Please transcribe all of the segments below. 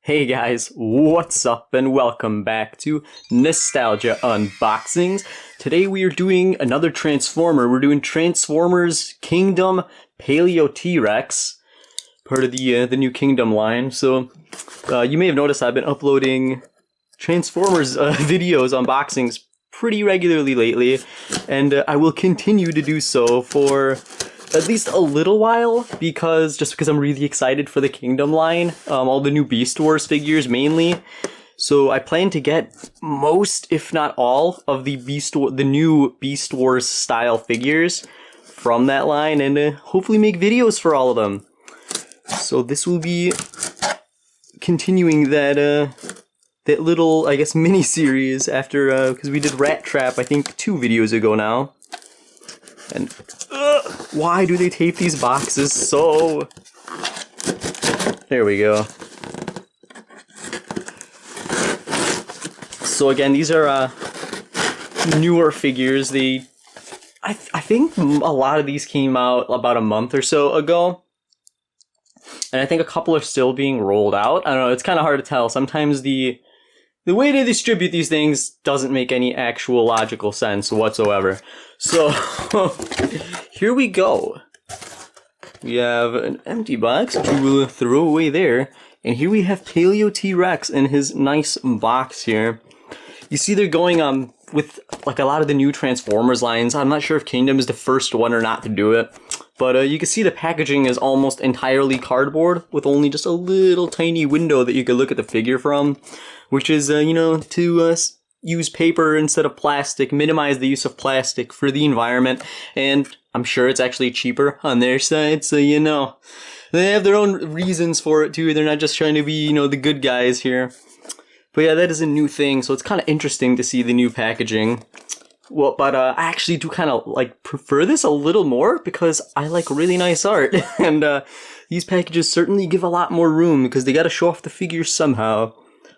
Hey guys, what's up and welcome back to Nostalgia Unboxings. Today we are doing another Transformer. We're doing Transformers Kingdom Paleotrex, part of the new Kingdom line. So you may have noticed I've been uploading Transformers videos, unboxings pretty regularly lately, and I will continue to do so for at least a little while, because I'm really excited for the Kingdom line, all the new Beast Wars figures mainly. So I plan to get most, if not all, of the new Beast Wars style figures from that line, and hopefully make videos for all of them. So this will be continuing that little, I guess, mini series after because we did Rat Trap I think 2 videos ago now. And why do they tape these boxes so? There we go. So again, these are newer figures. I think a lot of these came out about a month or so ago, and I think a couple are still being rolled out. I don't know. It's kind of hard to tell. Sometimes the way they distribute these things doesn't make any actual logical sense whatsoever. So, here we go. We have an empty box, which we will throw away there. And here we have Paleotrex in his nice box here. You see they're going with like a lot of the new Transformers lines. I'm not sure if Kingdom is the first one or not to do it. But you can see the packaging is almost entirely cardboard, with only just a little tiny window that you can look at the figure from. Which is, to use paper instead of plastic, minimize the use of plastic for the environment, and I'm sure it's actually cheaper on their side, so they have their own reasons for it too. They're not just trying to be, the good guys here. But yeah, that is a new thing, so it's kind of interesting to see the new packaging. Well, but I actually do kind of prefer this a little more because I like really nice art, and these packages certainly give a lot more room because they got to show off the figures somehow.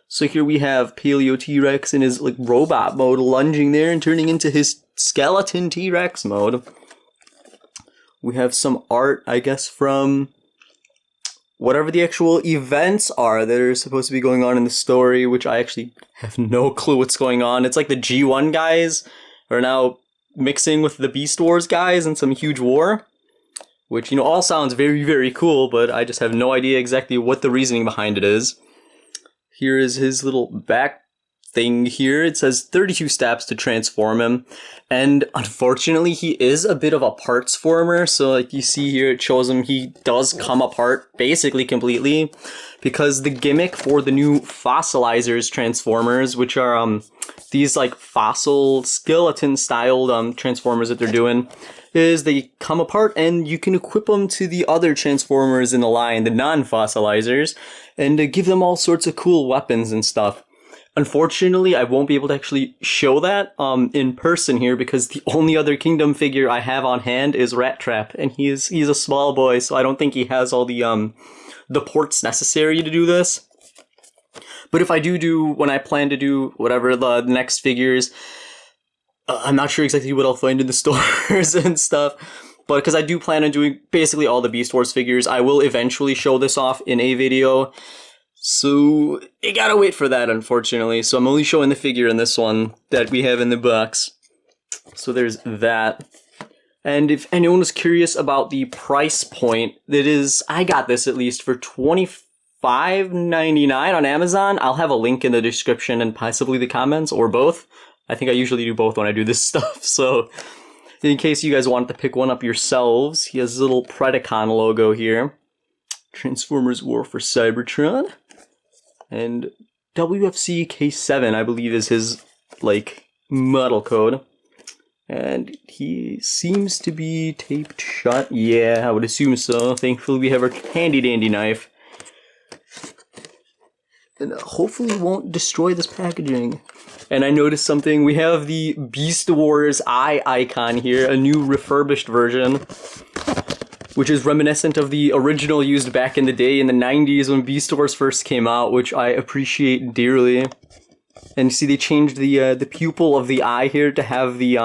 So here we have Paleotrex in his robot mode, lunging there and turning into his skeleton T-Rex mode. We have some art, I guess, from whatever the actual events are that are supposed to be going on in the story, which I actually have no clue what's going on. It's like the G1 guys are now mixing with the Beast Wars guys in some huge war, which, all sounds very, very cool, but I just have no idea exactly what the reasoning behind it is. Here is his little back thing here. It says 32 steps to transform him. And unfortunately, he is a bit of a parts former. So like you see here, it shows him he does come apart basically completely. Because the gimmick for the new fossilizers transformers, which are these fossil skeleton styled transformers that they're doing, is they come apart and you can equip them to the other transformers in the line, the non-fossilizers, and give them all sorts of cool weapons and stuff. Unfortunately, I won't be able to actually show that in person here because the only other Kingdom figure I have on hand is Rat Trap, and he's a small boy, so I don't think he has all the ports necessary to do this. But if I do when I plan to do whatever the next figures, I'm not sure exactly what I'll find in the stores and stuff, but because I do plan on doing basically all the Beast Wars figures, I will eventually show this off in a video. So you gotta wait for that, unfortunately. So I'm only showing the figure in this one that we have in the box. So there's that. And if anyone was curious about the price point, I got this at least for $25.99 on Amazon. I'll have a link in the description and possibly the comments, or both. I think I usually do both when I do this stuff, so in case you guys wanted to pick one up yourselves, he has a little Predacon logo here. Transformers War for Cybertron. And WFC K7, I believe, is his, model code. And he seems to be taped shut. Yeah, I would assume so. Thankfully, we have our handy-dandy knife. And hopefully won't destroy this packaging. And I noticed something. We have the Beast Wars eye icon here, a new refurbished version, which is reminiscent of the original used back in the day in the 90s when Beast Wars first came out, which I appreciate dearly. And you see they changed the pupil of the eye here to have the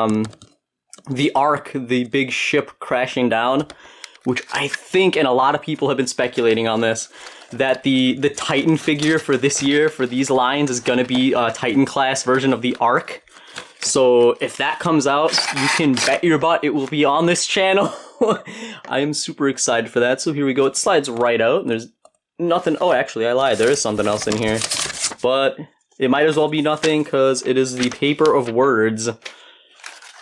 Ark, the big ship crashing down, which I think, and a lot of people have been speculating on this, that the Titan figure for this year for these lines is gonna be a Titan class version of the Ark. So if that comes out, you can bet your butt it will be on this channel. I am super excited for that. So here we go. It slides right out. And there's nothing. Oh, actually, I lied. There is something else in here. But it might as well be nothing because it is the paper of words.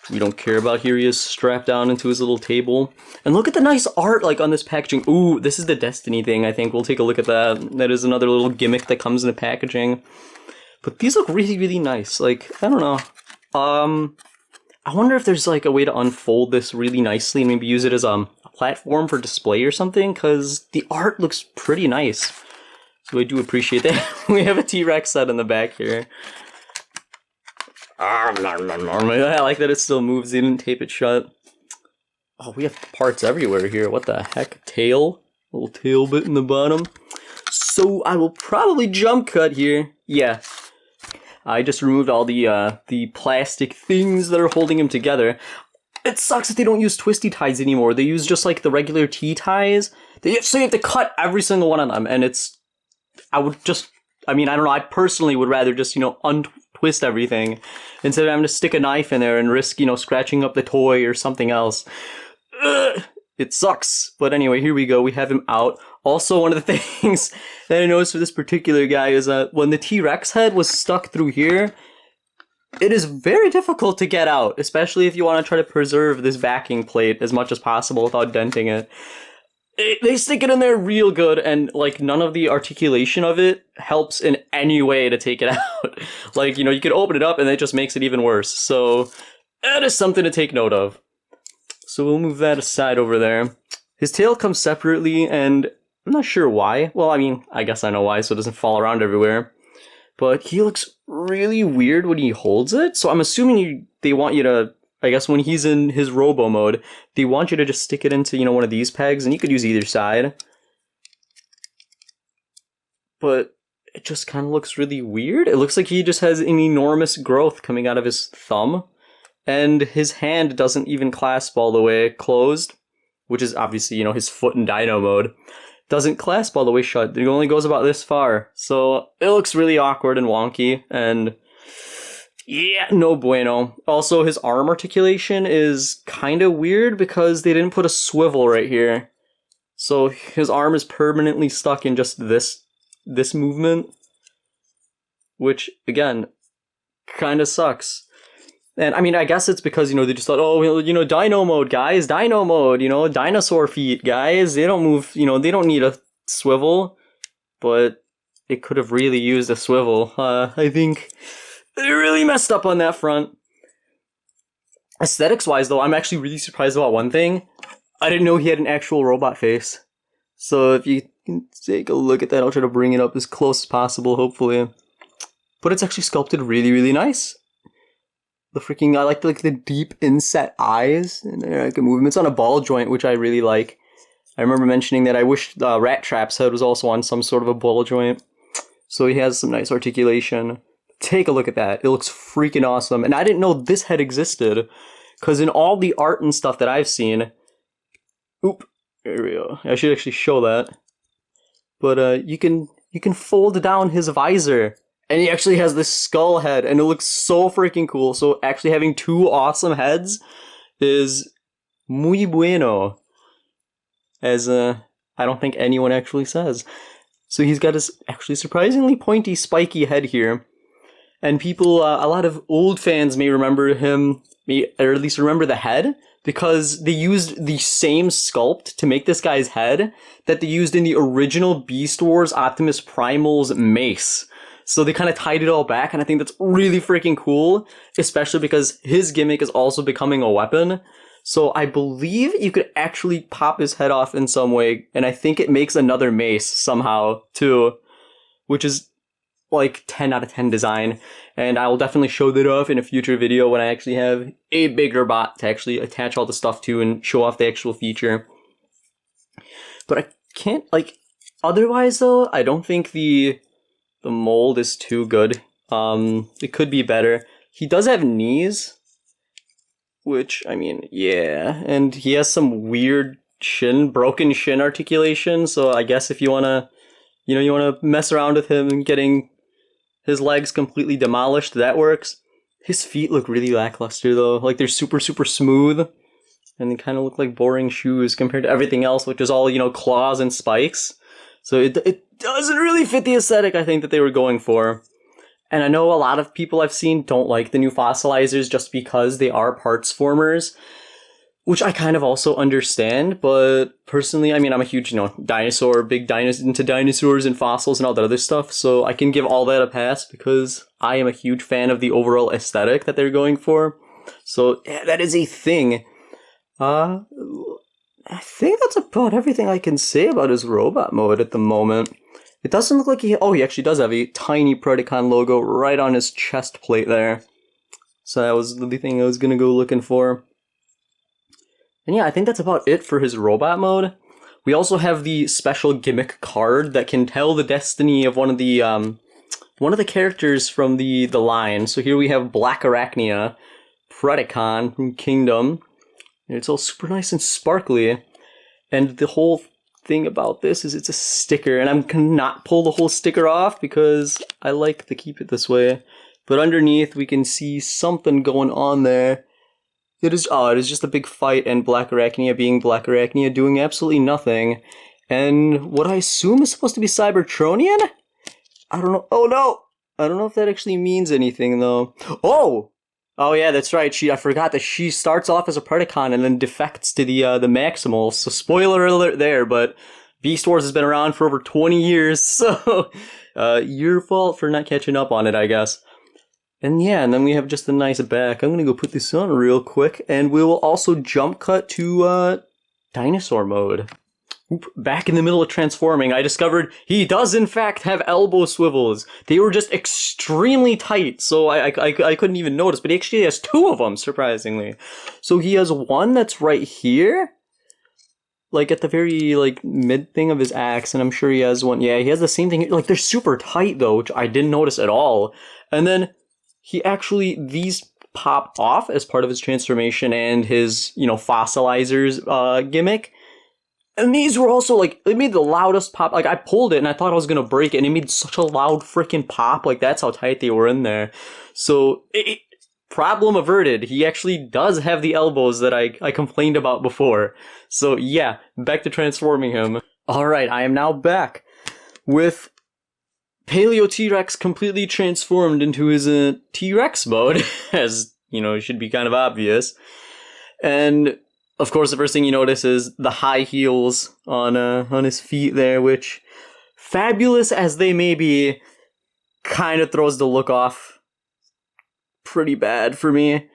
We don't care about. Here he is strapped down into his little table. And look at the nice art like on this packaging. Ooh, this is the Destiny thing, I think. We'll take a look at that. That is another little gimmick that comes in the packaging. But these look really, really nice. Like, I don't know. I wonder if there's like a way to unfold this really nicely and maybe use it as a platform for display or something, because the art looks pretty nice. So I do appreciate that. We have a T-Rex set in the back here. I like that it still moves. They didn't tape it shut. Oh, we have parts everywhere here. What the heck? Tail? Little tail bit in the bottom. So I will probably jump cut here. Yeah. I just removed all the plastic things that are holding him together. It sucks that they don't use twisty ties anymore. They use just like the regular T-ties. So you have to cut every single one of them, and it's... I don't know, I personally would rather just, untwist everything instead of having to stick a knife in there and risk, scratching up the toy or something else. Ugh, it sucks. But anyway, here we go. We have him out. Also, one of the things that I noticed for this particular guy is that when the T-Rex head was stuck through here, it is very difficult to get out, especially if you want to try to preserve this backing plate as much as possible without denting it. They stick it in there real good, and like none of the articulation of it helps in any way to take it out. Like, you could open it up and it just makes it even worse. So that is something to take note of. So we'll move that aside over there. His tail comes separately, and I'm not sure why. Well, I guess I know why, so it doesn't fall around everywhere. But he looks really weird when he holds it, so I'm assuming they want you to, I guess when he's in his robo mode, they want you to just stick it into, one of these pegs, and you could use either side. But it just kind of looks really weird. It looks like he just has an enormous growth coming out of his thumb, and his hand doesn't even clasp all the way closed, which is obviously, his foot in dino mode. Doesn't clasp all the way shut. It only goes about this far. So it looks really awkward and wonky, and yeah, no bueno. Also, his arm articulation is kind of weird because they didn't put a swivel right here. So his arm is permanently stuck in just this movement, which, again, kind of sucks. And I guess it's because, they just thought, oh, dino mode, guys, dino mode, dinosaur feet, guys, they don't move, they don't need a swivel, but it could have really used a swivel. I think they really messed up on that front. Aesthetics-wise, though, I'm actually really surprised about one thing. I didn't know he had an actual robot face. So if you can take a look at that, I'll try to bring it up as close as possible, hopefully. But it's actually sculpted really, really nice. I like the deep inset eyes, and I can move them. It's on a ball joint, which I really like. I remember mentioning that I wish Rat Trap's head was also on some sort of a ball joint. So he has some nice articulation. Take a look at that. It looks freaking awesome. And I didn't know this head existed, because in all the art and stuff that I've seen... Oop, there we go. I should actually show that. But you can fold down his visor. And he actually has this skull head, and it looks so freaking cool. So actually having two awesome heads is muy bueno. As I don't think anyone actually says. So he's got this actually surprisingly pointy, spiky head here. And people, a lot of old fans may remember him, or at least remember the head, because they used the same sculpt to make this guy's head that they used in the original Beast Wars Optimus Primal's mace. So they kind of tied it all back, and I think that's really freaking cool, especially because his gimmick is also becoming a weapon. So I believe you could actually pop his head off in some way, and I think it makes another mace somehow, too, which is like 10 out of 10 design. And I will definitely show that off in a future video when I actually have a bigger bot to actually attach all the stuff to and show off the actual feature. But I can't, otherwise though, I don't think the mold is too good. It could be better. He does have knees, which, yeah. And he has some weird broken shin articulation, so I guess if you want to, You know, you want to mess around with him and getting his legs completely demolished, that works. His feet look really lackluster though. Like they're super, super smooth. And they kind of look like boring shoes compared to everything else, which is all, you know, claws and spikes. So it doesn't really fit the aesthetic I think that they were going for. And I know a lot of people I've seen don't like the new fossilizers just because they are parts formers, which I kind of also understand, but personally, I mean, I'm a huge, you know, into dinosaurs and fossils and all that other stuff, so I can give all that a pass because I am a huge fan of the overall aesthetic that they're going for. So, yeah, that is a thing. I think that's about everything I can say about his robot mode at the moment. It doesn't look like he actually does have a tiny Predacon logo right on his chest plate there. So that was the thing I was gonna go looking for. And yeah, I think that's about it for his robot mode. We also have the special gimmick card that can tell the destiny of one of the characters from the line. So here we have Black Arachnia, Predacon from Kingdom. And it's all super nice and sparkly. And the whole thing about this is it's a sticker, and I'm gonna not pull the whole sticker off because I like to keep it this way. But underneath we can see something going on there. It is just a big fight, and Black Arachnia being Black Arachnia doing absolutely nothing. And what I assume is supposed to be Cybertronian? I don't know. Oh no! I don't know if that actually means anything though. Oh yeah, that's right. I forgot that she starts off as a Predacon and then defects to the Maximals. So spoiler alert there, but Beast Wars has been around for over 20 years, so your fault for not catching up on it, I guess. And yeah, and then we have just a nice back. I'm gonna go put this on real quick, and we will also jump cut to dinosaur mode. Back in the middle of transforming, I discovered he does in fact have elbow swivels. They were just extremely tight, so I couldn't even notice, but he actually has two of them, surprisingly. So he has one that's right here, like at the very like mid thing of his axe, and I'm sure he has one. Yeah, he has the same thing. Like they're super tight though, which I didn't notice at all. And then these pop off as part of his transformation and his, you know, fossilizers gimmick. And these were also, like, they made the loudest pop. Like, I pulled it and I thought I was gonna break it, and it made such a loud freaking pop. Like, that's how tight they were in there. So, problem averted. He actually does have the elbows that I complained about before. So, yeah, back to transforming him. Alright, I am now back with Paleotrex completely transformed into his T-Rex mode, as, you know, it should be kind of obvious. And of course, the first thing you notice is the high heels on his feet there, which, fabulous as they may be, kind of throws the look off pretty bad for me.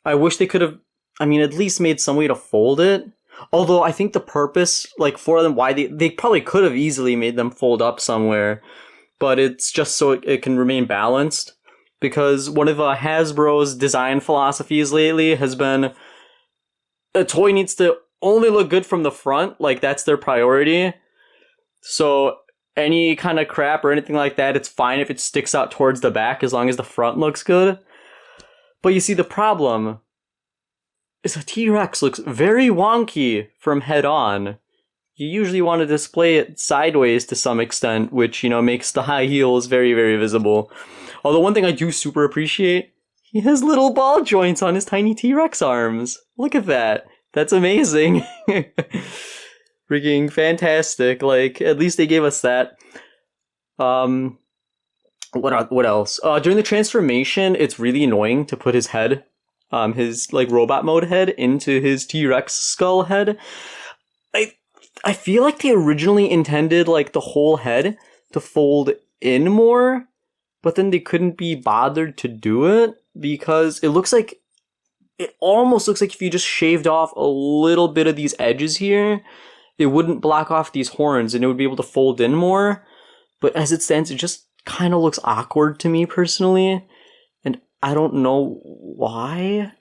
I wish they could have, I mean, at least made some way to fold it. Although I think the purpose, like, for them, why they probably could have easily made them fold up somewhere, but it's just so it can remain balanced. Because one of Hasbro's design philosophies lately has been, a toy needs to only look good from the front, like that's their priority. So any kind of crap or anything like that, it's fine if it sticks out towards the back as long as the front looks good. But you see, the problem is a T-Rex looks very wonky from head on. You usually want to display it sideways to some extent, which, you know, makes the high heels very, very visible. Although one thing I do super appreciate, he has little ball joints on his tiny T-Rex arms. Look at that. That's amazing. Freaking fantastic. Like, at least they gave us that. What else? During the transformation, it's really annoying to put his head, his, like, robot mode head into his T-Rex skull head. I feel like they originally intended, like, the whole head to fold in more, but then they couldn't be bothered to do it. Because it almost looks like if you just shaved off a little bit of these edges here, it wouldn't block off these horns and it would be able to fold in more. But as it stands, it just kind of looks awkward to me personally. And I don't know why.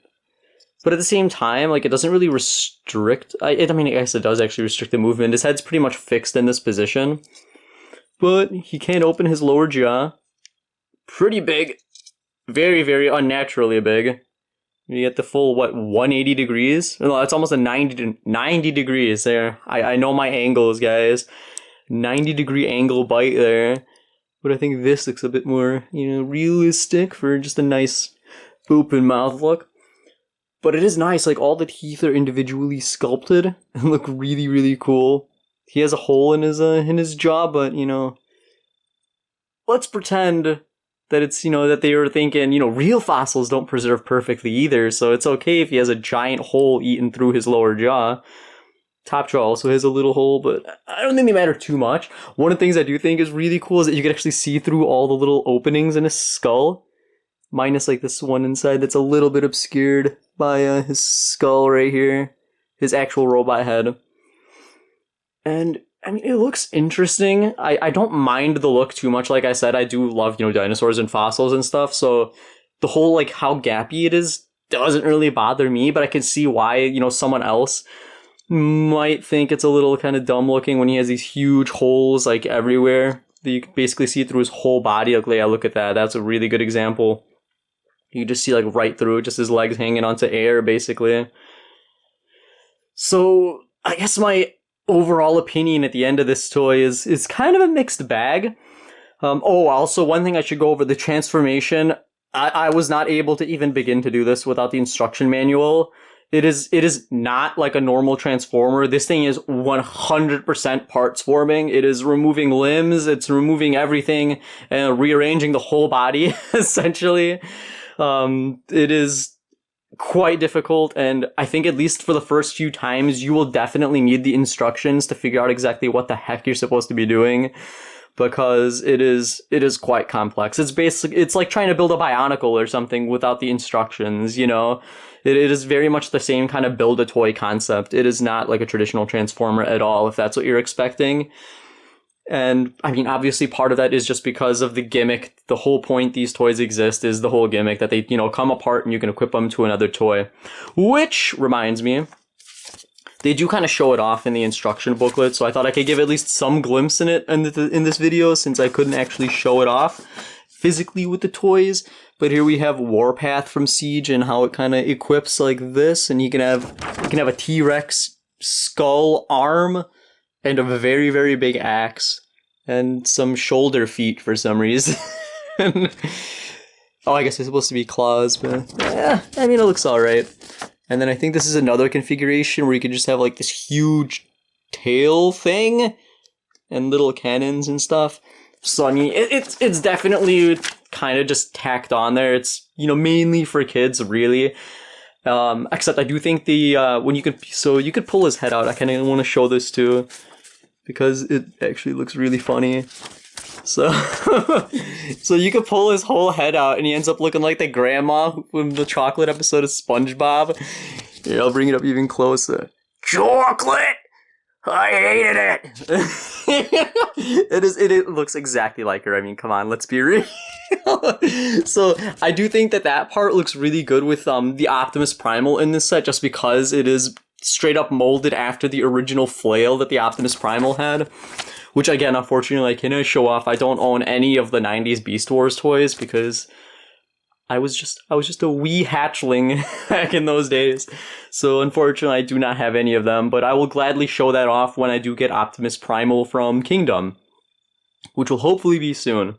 But at the same time, like, it doesn't really restrict, I guess it does actually restrict the movement. His head's pretty much fixed in this position. But he can't open his lower jaw. Pretty big. Very, very unnaturally big. You get the full, 180 degrees? No, that's almost a 90 degrees there. I know my angles, guys. 90-degree angle bite there. But I think this looks a bit more, realistic for just a nice open mouth look. But it is nice, like all the teeth are individually sculpted and look really, really cool. He has a hole in his jaw, but let's pretend that it's that they were thinking real fossils don't preserve perfectly either, so it's okay if he has a giant hole eaten through his lower jaw. Top jaw also has a little hole, but I don't think they matter too much. One of the things I do think is really cool is that you can actually see through all the little openings in his skull, minus like this one inside that's a little bit obscured by his skull right here, his actual robot head. And I mean, it looks interesting. I don't mind the look too much. Like I said, I do love dinosaurs and fossils and stuff, so the whole like how gappy it is doesn't really bother me, but I can see why someone else might think it's a little kind of dumb looking when he has these huge holes like everywhere that you can basically see through his whole body. Like, yeah, look at that. That's a really good example. You just see like right through, just his legs hanging onto air, basically. So I guess my overall opinion at the end of this toy is kind of a mixed bag. Also one thing I should go over, the transformation. I was not able to even begin to do this without the instruction manual. It is not like a normal transformer. This thing is 100% parts forming. It is removing limbs, it's removing everything and rearranging the whole body, essentially. It is quite difficult, and I think at least for the first few times, you will definitely need the instructions to figure out exactly what the heck you're supposed to be doing, because it is quite complex. It's like trying to build a Bionicle or something without the instructions, It is very much the same kind of build a toy concept. It is not like a traditional Transformer at all, if that's what you're expecting. And I mean, obviously part of that is just because of the gimmick. The whole point these toys exist is the whole gimmick that they, come apart and you can equip them to another toy. Which reminds me, they do kind of show it off in the instruction booklet, so I thought I could give at least some glimpse in it in this video, since I couldn't actually show it off physically with the toys. But here we have Warpath from Siege and how it kind of equips like this, and you can have a T-Rex skull arm and a very, very big axe and some shoulder feet for some reason. Oh, I guess it's supposed to be claws, but yeah, I mean, it looks alright. And then I think this is another configuration where you can just have like this huge tail thing and little cannons and stuff. So I mean, it's definitely kind of just tacked on there. It's mainly for kids, really. Except I do think when you could pull his head out. I kind of want to show this too, because it actually looks really funny. So so you could pull his whole head out, and he ends up looking like the grandma from the chocolate episode of SpongeBob. Here, I'll bring it up even closer. Chocolate! I hated it! It looks exactly like her. I mean, come on, let's be real. So I do think that part looks really good with the Optimus Primal in this set, just because it is straight up molded after the original flail that the Optimus Primal had. Which again, unfortunately, I cannot show off. I don't own any of the 90s Beast Wars toys because I was just a wee hatchling back in those days. So unfortunately, I do not have any of them, but I will gladly show that off when I do get Optimus Primal from Kingdom, which will hopefully be soon.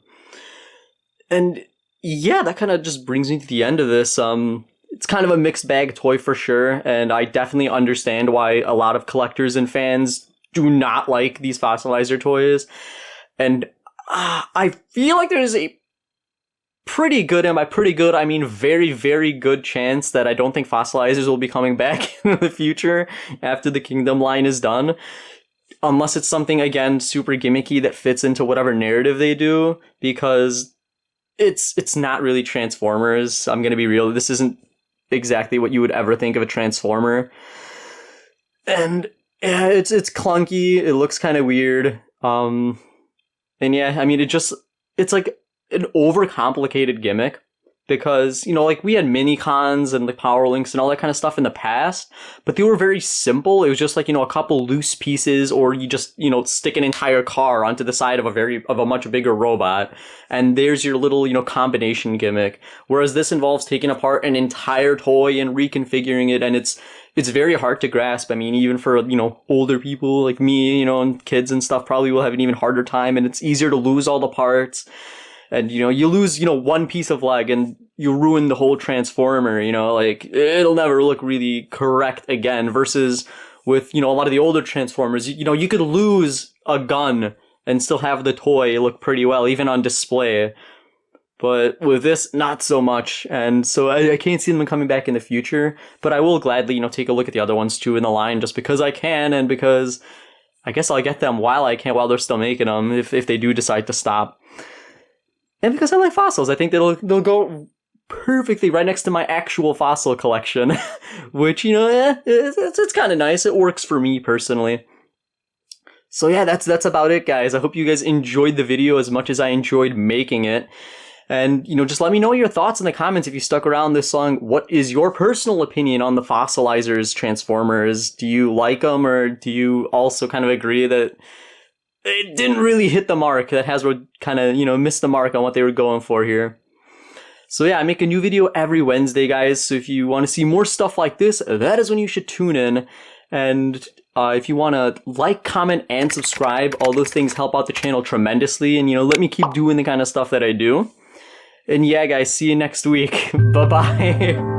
And yeah, that kind of just brings me to the end of this. It's kind of a mixed bag toy for sure, and I definitely understand why a lot of collectors and fans do not like these fossilizer toys. And I feel like there's a pretty good, and by pretty good, I mean very, very good chance that I don't think fossilizers will be coming back in the future after the Kingdom line is done. Unless it's something, again, super gimmicky that fits into whatever narrative they do, because it's not really Transformers. I'm gonna be real, this isn't exactly what you would ever think of a Transformer. And yeah, it's clunky, it looks kind of weird. And yeah, I mean, it's like an overcomplicated gimmick because, you know, like we had mini cons and like power links and all that kind of stuff in the past, but they were very simple. It was just like, you know, a couple loose pieces, or you just, you know, stick an entire car onto the side of a much bigger robot, and there's your little, you know, combination gimmick. Whereas this involves taking apart an entire toy and reconfiguring it, and it's very hard to grasp. I mean, even for, you know, older people like me, you know, and kids and stuff probably will have an even harder time, and it's easier to lose all the parts. And, you know, you lose, you know, one piece of leg and you ruin the whole transformer, you know, like, it'll never look really correct again. Versus with, you know, a lot of the older transformers, you know, you could lose a gun and still have the toy look pretty well, even on display. But with this, not so much. And so I can't see them coming back in the future. But I will gladly, you know, take a look at the other ones too in the line, just because I can, and because I guess I'll get them while I can, while they're still making them, if they do decide to stop. And because I like fossils, I think they'll go perfectly right next to my actual fossil collection, which, you know, it's kind of nice. It works for me personally. So yeah, that's about it, guys. I hope you guys enjoyed the video as much as I enjoyed making it. And, you know, just let me know your thoughts in the comments if you stuck around this long. What is your personal opinion on the fossilizers Transformers? Do you like them, or do you also kind of agree that it didn't really hit the mark, that Hasbro kind of, you know, missed the mark on what they were going for here? So yeah, I make a new video every Wednesday, guys. So if you want to see more stuff like this, that is when you should tune in. And if you want to like, comment, and subscribe, all those things help out the channel tremendously. And, you know, let me keep doing the kind of stuff that I do. And yeah, guys, see you next week. Bye-bye.